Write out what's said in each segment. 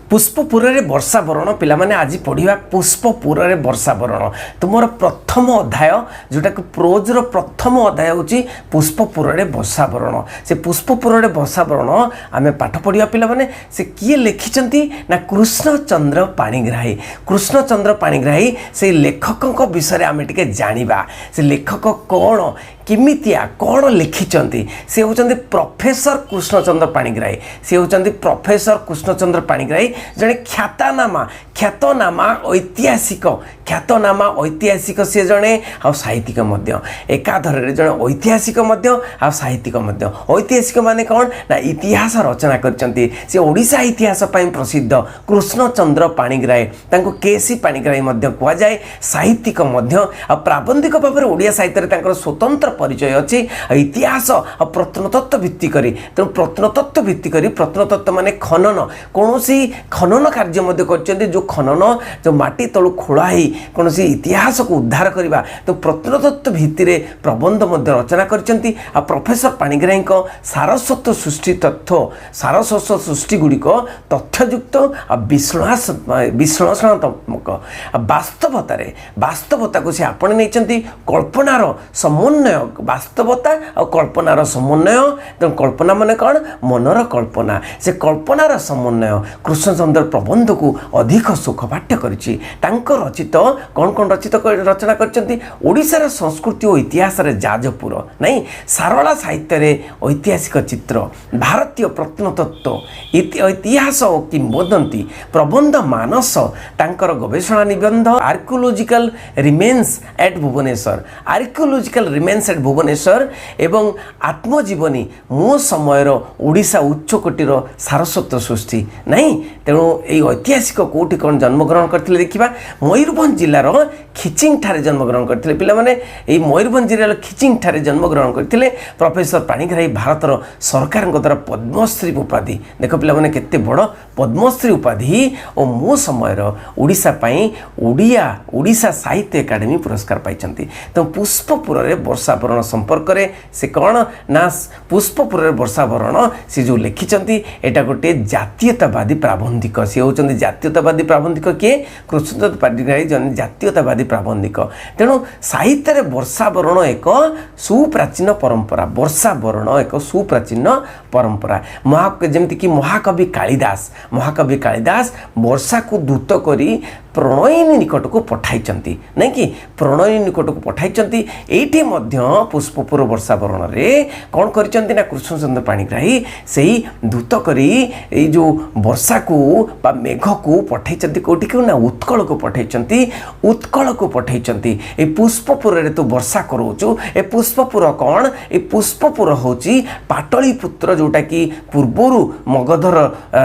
पुष्पपुर रे वर्षा वरण पिला माने आज पढ़िया पुष्पपुर रे वर्षा वरण तुमर प्रथम अध्याय जोटा कि प्रोज रो प्रथम अध्याय होची पुष्पपुर रे वर्षा वरण से पुष्पपुर रे वर्षा वरण आमे पाठ पढ़िया पिला माने से किए लिखिचंती ना कृष्णचंद्र पाणिग्राही कृष्णचंद्र पाणिग्राही से लेखक विषय आमे टिके जानिबा से लेखक कोन किमितिया कौन लिखिचंती से होचंती प्रोफेसर कृष्णचंद्र पाणिग्राही से होचंती प्रोफेसर कृष्णचंद्र पाणिग्राही जने ख्यातनामा ऐतिहासिक से जने आ साहित्यिक मध्य एकाधर रे जने ऐतिहासिक मध्य आ साहित्यिक मध्य ऐतिहासिक माने कौन ना इतिहास रचना करचंती से ओडिसा इतिहास पई प्रसिद्ध कृष्णचंद्र पाणिग्राही तांको केसी पाणिग्राही मध्य कुआ जाए साहित्यिक मध्य आ प्राबंधिक भाव ओडिया साहित्य रे तांकर स्वतंत्र परिचय अच्छी इतिहास और प्रत्नतत्व भित्ति करी तेणु प्रत्नतत्व भित्ति करी प्रत्नतत्व माने खनन कौन खनन कार्य मध्य करछन्ती जो खनन जो माटी तलु खोलाई कौन इतिहास को उद्धार करवा तो प्रत्नतत्व भित्ति रे प्रबंध मध्य रचना करछन्ती आ प्रोफेसर पाणिग्राही सारस्वत सृष्टि तथ्य सारस्वत सृष्टि गुड़िक तथ्ययुक्त आ विश्लेषणात्मक वास्तवता को से आपण नहीं कल्पनार समन्वय वास्तवता और कल्पनार समन्वय तेणु कल्पना माने कौन मनर कल्पना से कल्पनार समन्वय कृष्णचंद्र प्रबंध को अधिक सुखपाठ्य करिछि तांको रचित कौन कौन रचित रचना करछन्ती ओडिशार संस्कृति और इतिहास रे जाजपुर नहीं सारला साहित्य रे ऐतिहासिक चित्र भारतीय प्रत्नतत्व इतिहास और किंवदंती प्रबंध मानस तांकर गवेषणा निबंध archaeological remains at Bhubaneswar archaeological remains at Bhubaneswar एवं आत्मजीवनी मो समयर ओडिशा उच्चकोटीर सारस्वत सृष्टि नहीं तेणु ये ऐतिहासिक कोटि कौन जन्मग्रहण करते देखा मयूरभंज जिलार खिचिंग ठारे जन्मग्रहण करते पिला माने मयूरभंज जिलार खिचिंग ठारे जन्मग्रहण करते प्रोफेसर पाणिग्राही भारतर सरकार द्वारा पद्मश्री उपाधि देख पिला माने केते बड़ पद्मश्री उपाधि और मो समयर ओडिशा पई ओडिशा साहित्य एकाडेमी पुरस्कार पाइछन्ती तो पुष्पपुर रे वर्षा वरण संपर्क रे से कौन ना पुष्पपुर रे वर्षा वरण से जो लिखिचंती एटा गोटे जातीयतावादी प्राबंधिक से होचंती जातीयतावादी प्राबंधिक किए कृष्णचंद्र पाणिग्राही जन जातीयतावादी प्राबंधिक तेणु साहित्य रे वर्षा वरण एक सुप्राचीन परंपरा वर्षा वरण एक सुप्राचीन परंपरा जमती कि महाकवि कालिदास वर्षा को दूत करी प्रणयिनी निकट को पठाई नहीं कि प्रणयिनी निकट को पठाई एठी मध्य पुष्पपुर वर्षा वरण रे कौन करचंती ना कृष्णचंद्र पाणिग्राही सेही दूत करी ए जो वर्षा को बा मेघ को पठाई कोठी को ना उत्कल को पठाई ए पुष्पपुर रे तो वर्षा करोचु ए पुष्पपुर कौन ए पुष्पपुर होची पाटलिपुत्र जोटा कि पूर्वरु मगधर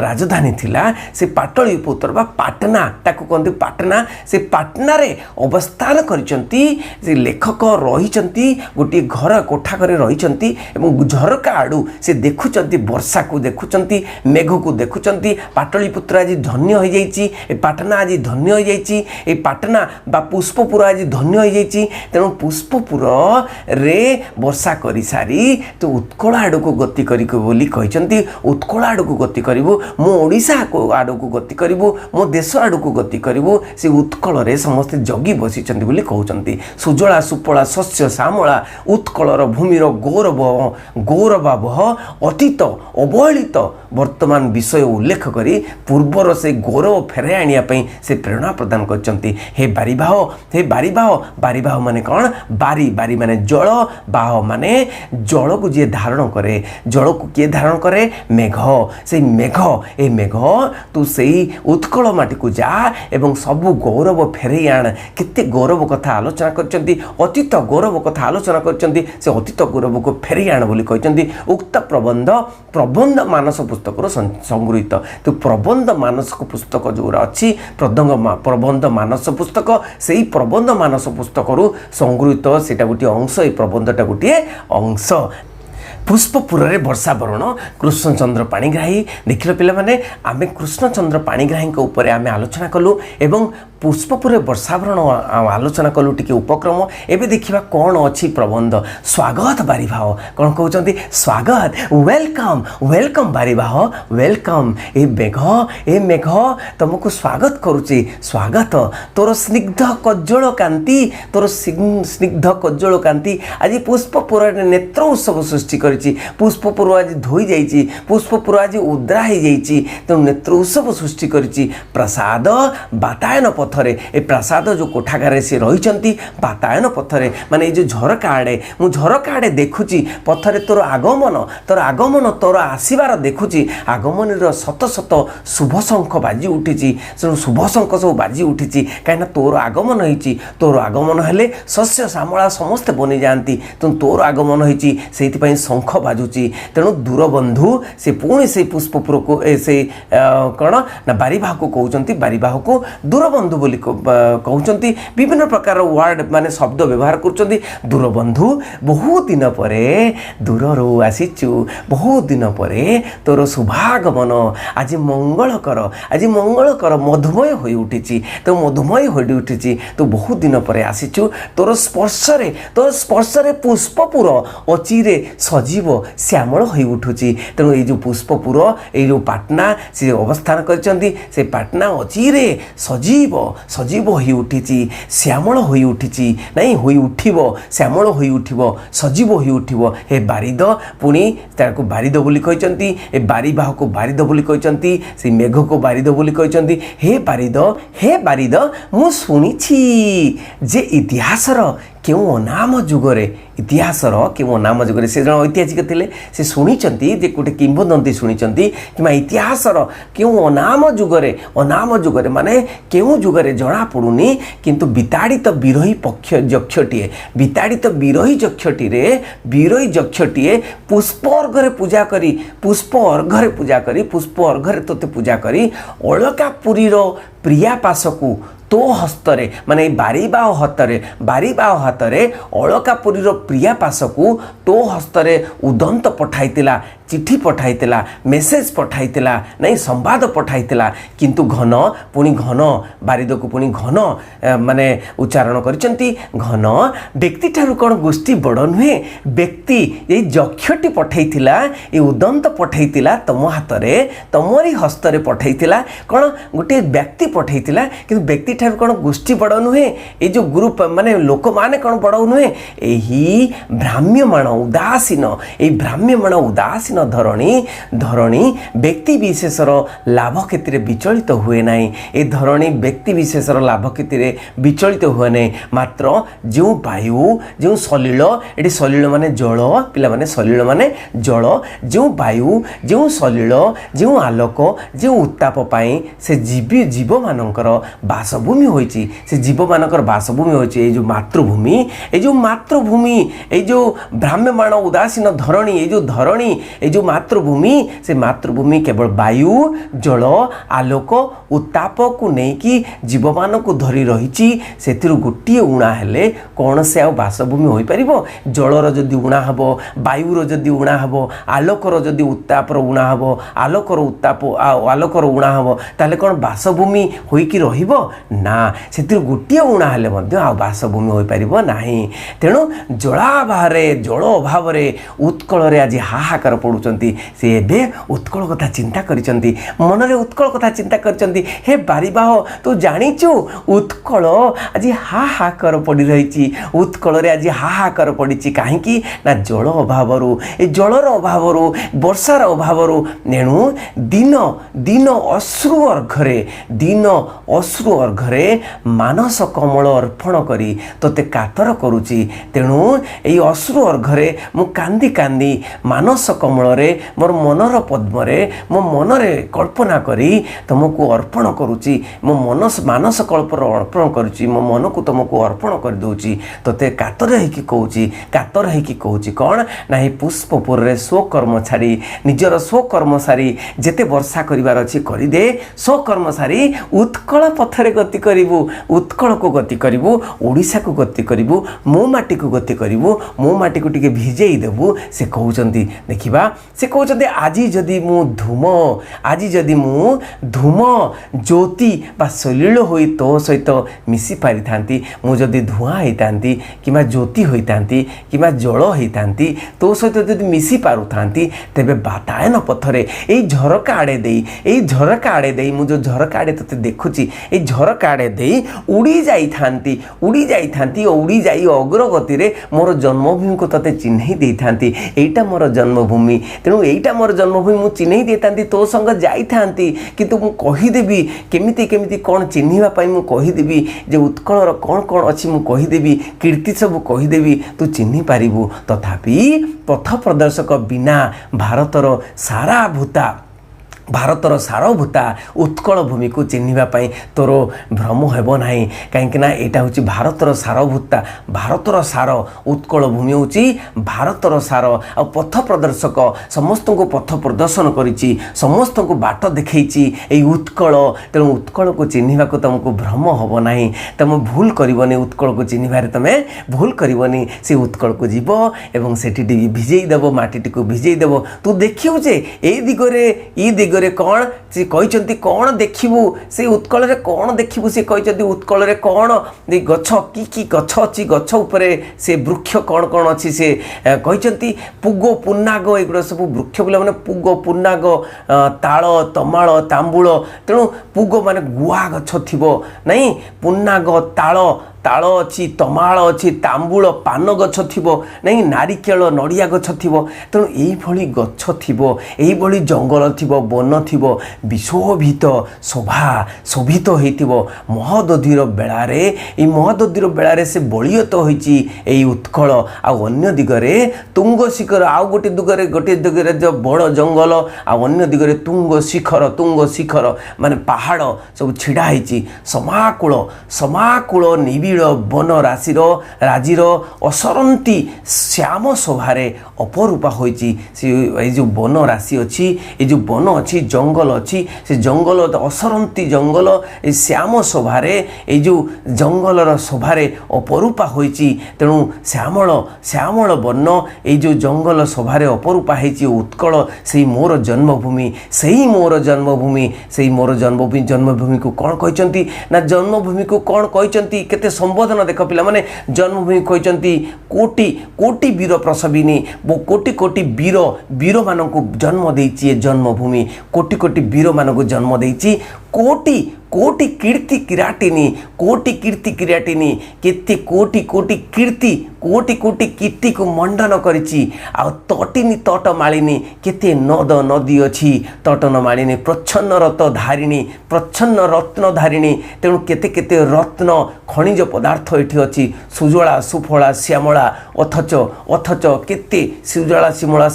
राजधानी थिला से पाटलिपुत्र बा पाटना ताको कहते पाटना से पाटना रे अवस्थान करिसंती से लेखक रहिसंती गोटे घर कोठा करे रहिसंती एवं झरका आडू से देखुचंती वर्षा को देखुचंती मेघ को देखुचंती पाटलिपुत्र आज धन्य हो जाइछि ए पाटना आज धन्य हो जाइछि ए पाटना बा पुष्पपुर आज धन्य हो जाइछि तेणु पुष्पपुर रे वर्षा करि सारी तो उत्कल आडू को गति करी बोली कहिसंती उत्कल आडू को गति करिवु मो ओडिसा को आडू को गति करिवु मो देश आडू को गति करिवु से उत्कल रे समस्त जगी बसिचंती बोली कहउचंती सुजला सुपला शस्य श्यामला उत्कलर भूमिर गौरवावह अतीत अवहेलित वर्तमान विषय उल्लेख करी पूर्वर से गौरव फेरे आनिया पई से प्रेरणा प्रदान करचंती हे बारीबाह माने कौन बारी माने जल बाह माने जल को जे धारण करे जल को किए धारण करे मेघ से मेघ तू सेही उत्कल माटी को जा एवं सबु गौरव फेरे आण केते गौरव कथा आलोचना करचंती अतीत गौरव कथा आलोचना करचंती से अतीत गौरव को फेरे आण बोली कहचंती उक्त प्रबंध मानस पुस्तक संगृहीत तो प्रबंध मानस पुस्तक जो अच्छी प्रबंध मानस पुस्तक से ही प्रबंध मानस पुस्तक संगृहीत सेटा गोटे अंश ये प्रबंधटा गोटे अंश पुष्पपुर रे वर्षा वरण कृष्णचंद्र पाणिग्राही देखिल पिला माने आमे कृष्णचंद्र पाणिग्राही ऊपर आमे आलोचना कलु एवं पुष्पपुर वर्षावरण आलोचना कलु टिके उपक्रम एबे देखिबा कौन अच्छी प्रबंध स्वागत बारीभाव कौन कहते स्वागत वेलकम वेलकम बारीभाव वेलकम ए मेघ तुमको स्वागत करुचे स्वागत तोर स्निग्ध कज्जल कांति तोर स्निग्ध कज्जल कांति आज पुष्पपुर नेत्र उत्सव सृष्टि करिछि पुष्पपुर आज धोई जाइछि पुष्पपुर आज उद्रा हो जाइछि तेणु नेत्र उत्सव सृष्टि करिछि प्रसाद बातायन पथरे ए प्रसाद जो कोठागारे से रही बातायन पथरे माने जो झरका आड़े मु झरका आड़े देखुची पथरे तोर आगमन तोर आसीबार देखुची आगमन शत शत शुभ शंख बाजी उठी शुभ शंख सब बाजी उठी कहीं तोर आगमन होती तोर आगमन हेले शस्य श्यामला समस्ते बनी जाती तेणु तोर आगमन होती शंख बाजुची तेणु दूर बंधु से पुणी से पुष्पपुर को से कौन ना बारीबाह को कहते बारीबाह को दूर बंधु बोली कहते विभिन्न प्रकार वर्ड माने शब्द व्यवहार कर दूर बंधु बहुत दिन पर दूर आसीचु बहुत दिन पर तोर शुभागमन आज मंगलकर मधुमय हो उठी तो मधुमय हो उठी तो बहुत दिन पर आसीचु तोर स्पर्शरे पुष्पपुर अचिरे सजीव श्यामल हो उठुची तेणु ये जो पुष्पपुर ये जो पाटना से अवस्थान करचंदी से पाटना अचिरे सजीव हो उठी श्यामल हो उठी नहीं हो उठिब श्यामल हो उठिब सजीव हो उठिब हे बारिद पुणी ताको बारिद बोली कहचंती ए बारीबाह को बारिद बोली कहचंती से मेघ को बारिद बोली कहचंती हे बारिद मु सुनिछि जे इतिहासर क्यों अनाम जुगरे इतिहासर क्यों अनाम जुगरे से जन ऐतिहासिक थे से शुणी जे गोटे किंबदंती शुणी कि इतिहासर क्यों अनाम जुगरे माने क्यों जुगरे जना पड़ुनी किंतु विताड़ित विरोही पक्ष यक्षटीए विताड़ित विरोही यक्षटीए पुष्प अर्घरे पूजा करी पुष्प अर्घरे तोते पूजा करी अलकापुरीर प्रिया पाशकू तो हस्तरे माने बारीबाह हाथरे अलकापुरीर प्रिया पाशकू तो हस्तरे उदंत पठाइतिला चिठी पठाइतिला मेसेज पठाइतिला नहीं संवाद पठाइतिला किंतु घन पुणी घन बारिद को पुणी घन माने उच्चारण करिसेंती घन व्यक्ति ठारू कोन गोष्ठी बड़ नुहे व्यक्ति ये यक्षटी पठाइतिला ये उदंत पठाइतिला तम हाथरे तमरी हस्तरे पठाइतिला कोन गोटे व्यक्ति पठाइतिला किंतु व्यक्ति ठारू कोन गोष्ठी बड़ नुहे ये जो ग्रुप माने लोक माने कोन बड़ नुहे एही भ्राम्यमाण उदासीन धरणी व्यक्ति विशेषर लाभ क्षेत्र विचलित हुए नहीं ए धरणी व्यक्ति विशेषर लाभ क्षेत्र विचलित हुए नहीं मात्र जो वायु जो सलिल ये सलिल माने जल पिला माने सलिल माने जल जो वायु जो सलिल जो आलोक जो उत्ताप पाई से जीव मानकर बासभूमि होइछि से जीव मानकर बासभूमि होइछि ए जो मातृभूमि ए जो भ्राम्यमाण उदासीन धरणी ए जो धरणी ए जो मातृभूमि से मातृभूमि केवल वायु जल आलोक उत्ताप को लेकिन जीव मान को धरी रही से गोटे उणा हेले कौन से आ बासभूमि हो पार जलर जदि उणा हम वायुर जदि उणा हम आलोकर जदि उत्तापर उणा हम आलोकर उणा हम ताले कौन बासभूमि होइकी रहिबो ना से गोटे उणा हेले मध्य आ बासभूमि हो पार नाही तेणु जलाभारे जल अभाव उत्कल आज हाहाकार पड़ुचंती से एबे उत्कल कथा चिंता करिसंती मनरे उत्कल कथा चिंता करिसंती हे बारीबाह तू जानिचु उत्कल आज हाहाकार पड़ी रही उत्कल आज हाहाकार पड़ी कहीं ना जल अभाव ए जलर अभाव वर्षार अभाव नेणु दिन अश्रु अर्घरे मानस कमल अर्पण करी तोते कातर करुची तेणु ये अश्रु अर्घरे मु कांदी कांदी मानस कमल मोर मनर पद्मरे मो मनरे कल्पना करी तुमको अर्पण करुची मो मानस कल्पना अर्पण करुची मो मन को तुमको अर्पण कर दूची तोते कातर होइकी कहूची कौन ना पुष्पपुर रे स्वकर्म छाड़ी निजर स्वकर्म सारी जेते वर्षा करिवार अछि करि दे स्वकर्म सारी उत्कल पथरे गति करिवु उत्कल को गति करिवु ओडिसा को गति करिवु मो माटी को गति करिवु मो माटी को टिके भिजेई देबु से कहउचंती देखिबा से कहते आज जदि मु धूम आज जदि मु धूम ज्योति बा सलील होई तो सहित मिसी पारि थांती मु जदि धुआं होइतांती किमा ज्योति होइतांती किमा जल होइतांती तो सहित जदि मिसी पारु थांती तेबे बातायन पथरे ए झरका आड़े देई ए झरका आड़े देई मु जो झरका आड़े तते देखुची ए झरका आड़े देई उड़ी जाई थांती उड़ी जाई अग्रगति रे मोर जन्मभूमि को तते चिन्हई देई थांती एटा मोर जन्मभूमि तेणु एटा मोर जन्मभूमि मु चिन्हई देई थांती तो संग जाई थांती किंतु मु कहि देबी केमिति केमिति कोन चिन्हिबा पई मु कहि देबी जे उत्कलर कोन कोन अछि मु कहि देबी कीर्ति सब कहि देबी तू चिन्हि पारिबु तथापि पथ प्रदर्शक बिना भारतर सारभूता उत्कल भूमि को चिन्हिबा पई तोर भ्रम हेबो नाही काहेकि ना एटा होची भारतर सारभूता भारतर सार उत्कल भूमि होची भारतर सार आ पथ प्रदर्शक समस्त को पथ प्रदर्शन करिछि समस्त को बाट देखैछि एई उत्कल तेणु उत्कल को चिन्हिबा को तुमको भ्रम हेबो नाही तुम भूल करबनी उत्कल को चिन्हिबारे तुमे भूल करबनी से उत्कल को जीव एवं सेठी भिजेई देबो माटी को भिजेई देबो तू देखिउ जे ए दिगरे ई दिगरे कौन से कहते कौन देखिबू से उत्कल रे कौन देखिबू से कहते उत्कल रे कौन गछ की गछ अच्छी गछ उपरे से वृक्ष कौन कौन अच्छी से कहते पुग पुन्नाग एगुड़ा सब वृक्ष बोले मैंने पुग पुन्नाग ताल तमाल तांबूल तेणु पुग माने गुआ गछ थिबो नहीं पुन्नाग ताल अच्छी तमाल अच्छी तांबूल पान गछ थिबो नहीं नारिकेल नड़िया गछ थिबो तेणु एइभଳି गछ थिबो एइभଳି जंगल थिबो वन थिबो विशोभित शोभित होइथिबो महदधीर बेलारे ए महदधीर बेलारे से बलियत होइछि एइ उत्कल आ अन्य दिगरे तुंग शिखर आ गोटे दिगरे जो बड़ जंगल आ अन्य दिगरे तुंग शिखर माने पहाड़ सब छिड़ा होइछि समाकुल निबि वन राजीर असरंती श्याम शोभारे अपरूपा होइछि से जो वन राशि अच्छी ये जो वन अच्छी जंगल अच्छी से जंगल असरंती जंगल श्याम शोभारे ये जो जंगलर शोभारे अपरूपा होइछि तेणु श्यामल वर्ण ये जो जंगल शोभारे अपरूपा होइछि उत्कल से मोर जन्मभूमि जन्मभूमि को कौन कहते ना जन्मभूमि को कौन कहते केते संबोधन देख पिला माने जन्मभूमि कहते कोटि वीर प्रसविनी कोटि वीर मानक जन्म देइछि जन्मभूमि कोटि वीर मानक जन्म देइछि कोटि कीर्ति किराटिनी केते कोटि कीर्ति को मंडन करिछि आ तटमालिनी केते नद नदी अछि तटनमालिनी प्रच्छन्न रत्न धारिणी तेणु केते रत्न खनिज पदार्थ एठी अछि सुजला सुफला श्यामला अथच केते सुजला श्यामला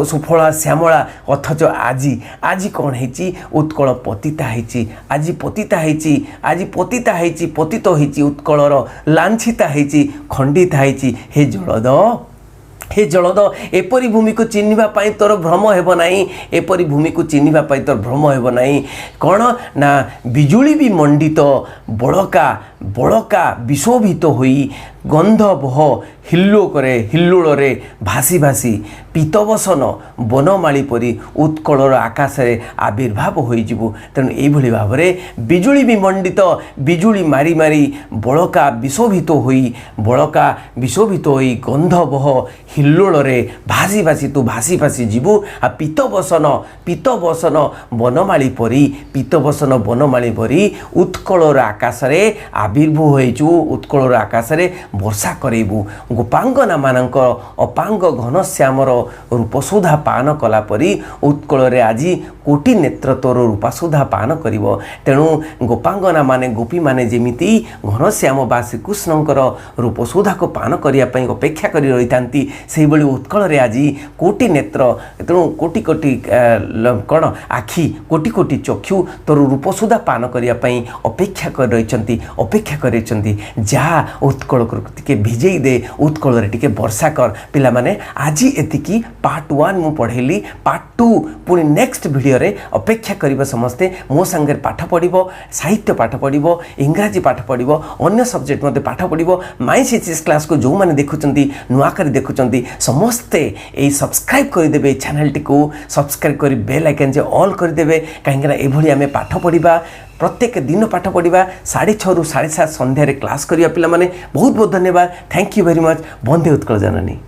सुफला श्यामला अथच आज कौन हेछि उत्कल पतिता हेछि पतित हेछि उत्कलर लांछिता हेछि खंडिता हेछि हे जलद एपरी भूमि को चिन्हिबा पाई तोर भ्रम हेबो नाही एपरी भूमि को चिन्हिबा पाई तोर भ्रम हेबो नाही कौन ना बिजुली भी मंडित बड़का विशोभित होई गंध बह हिल्लोल भासी पीतबसन बनमाली परी उत्कलर आकाश रे आविर्भाव होइजिबु तेणु एइभଳି भाबरे बिजुली भी मंडित बिजुली मारी बड़का विशोभित होई गंध बह हिल्लोल भासी तू भासी जीवु आ पीतबसन बनमाली परी उत्कलर आकाश रे आविर्भाव होइजु उत्कलर आकाश रे वर्षा करेबु गोपांगना मानक अपांग घनश्यामर रूपसुधा पान कला परी उत्कल रे आज कोटि नेत्र तोर रूपसुधा पान करिवो तेणु गोपांगना माने गोपी माने जेमिति घनश्याम बा श्रीकृष्णकर रूपसुधा को पान करिया पई अपेक्षा करि रहितांती सेहि बळी उत्कल रे आज कोटि नेत्र तेणु कोटि कण आखि कोटि चक्षु तोर रूपसुधा पान करिया पई अपेक्षा करि जा उत्कल के भिजेई दे उत्कल रे टिके वर्षा कर पिला माने आज एतिकी पार्ट 1 मु पढ़ेली पार्ट 2 पुणी नेक्स्ट वीडियो रे अपेक्षा करिबो समस्ते मो संगे पाठ पढ़िबो साहित्य पाठ पढ़िबो इंग्रजी पाठ पढ़िबो अन्य सब्जेक्ट मते पाठ पढ़िबो माय सीसीएस क्लास को जो माने देखुचंती नुआ करी देखुचंती देखुंती समस्ते यही सब्सक्राइब करदे चैनल टी को सब्सक्राइब कर बेल आइकन जे ऑल करदे कहीं एभली आम पाठ पढ़ा प्रत्येक दिन पाठ पढ़ा 6:30 ରୁ 7:30 संध्यारे क्लास करिया पिला माने बहुत बहुत धन्यवाद thank you very much Vande Utkal Janani.